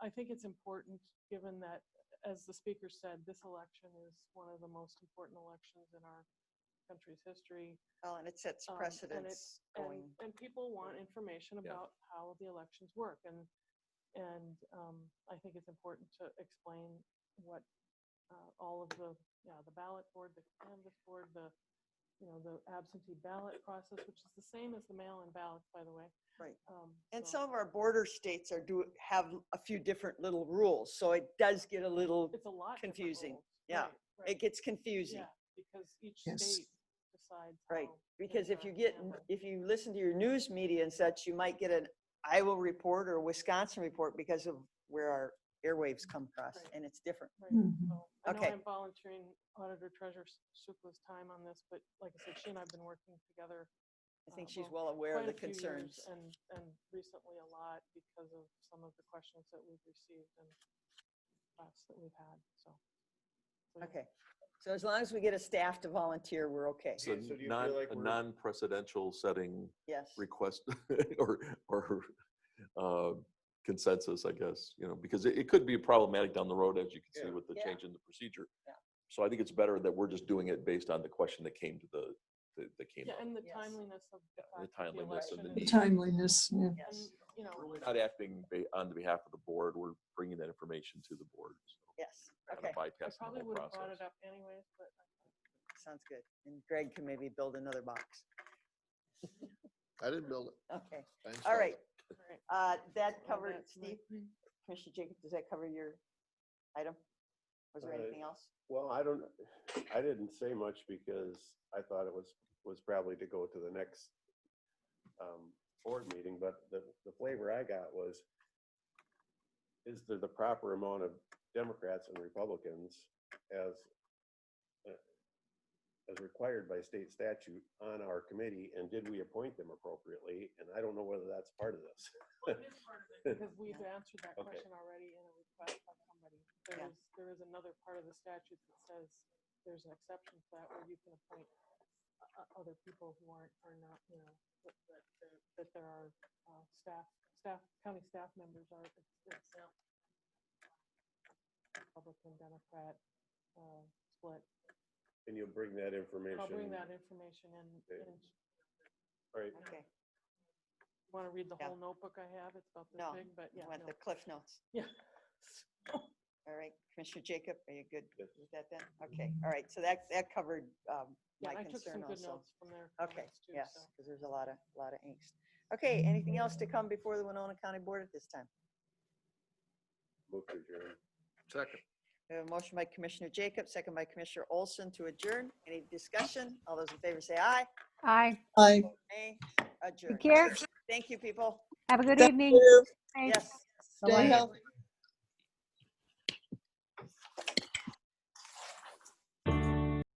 I think it's important, given that, as the speaker said, this election is one of the most important elections in our country's history. oh, and it sets And precedents going. And people want information Yeah. about how the elections work. And I think it's important to explain what all of the ballot board, the canvas board, the absentee ballot process, which is the same as the mail-in ballots, by the way. Right. And So some of our border states have a few different little rules, so it does get a little, it's a lot different confusing. rules. Yeah, Right, right. it gets confusing. Yeah, because each Yes. state decides. Right, how because things are handled. if you listen to your news media and such, you might get an Iowa report or a Wisconsin report because of where our airwaves come across, Right. and it's different. Right, Mhm. so I know Okay. I'm volunteering Auditor Treasurer Sukla's time on this, but like I said, she and I have been working together. I think uh, she's well, well aware of quite the a few years, concerns. And recently a lot because of some of the questions that we've received and requests that we've had, so. yeah. Okay, so as long as we get a staff to volunteer, we're okay. it's a So do you feel like a we're- non-precedential setting Yes, request or consensus, I guess, because it could be problematic down the road, as you can see Yeah. with the Yeah. change in the procedure. Yeah. So I think it's better that we're just doing it based on the question that came to that came Yeah, up. and the Yes. timeliness of the The fact that timeliness and election the is- The timeliness, yeah. yes. And, We're not acting on behalf of the board, we're bringing that information to the board. So Yes, kind okay, of I bypassing the probably whole would have brought process. it up anyways, but sounds good. And Greg can maybe build another box. I didn't build it. Okay, I all installed right. it. That Well, covered, that's my Steve, thing. Commissioner Jacob, does that cover your item? Was there anything else? Well, I didn't say much because I thought it was probably to go to the next board meeting, but the flavor I got was, is there the proper amount of Democrats and Republicans as required by state statute on our committee, and did we appoint them appropriately? And I don't know whether that's part of this. Well, it is part of it, because we've answered that Okay. question already in a request by somebody. Yeah. There is another part of the statute that says there's an exception to that where you can appoint other people who are not, that there are county staff members are exempt. Republican, Democrat, split. And you'll bring that information. I'll bring that information in. Okay. in- All right. Okay, Want to read the Yeah. whole notebook I have? It's about this No, big, but you yeah. want no. the Cliff Notes. Yeah. All right, Commissioner Jacob, are you good Yes. with that then? Okay, all right, so that covered Yeah, my I took some concern good also. notes from their Okay, comments too. yes, so. because there's a lot of angst. Okay, anything else to come before the Winona County Board at this time? Move to adjourn. Second. We have a motion by Commissioner Jacob, second by Commissioner Olson to adjourn. Any discussion? All those in favor say aye. Aye. I Nay, adjourn. Take care. Thank you, people. Have a good Thank evening. you. Thanks. Yes. Stay Bye-bye. healthy.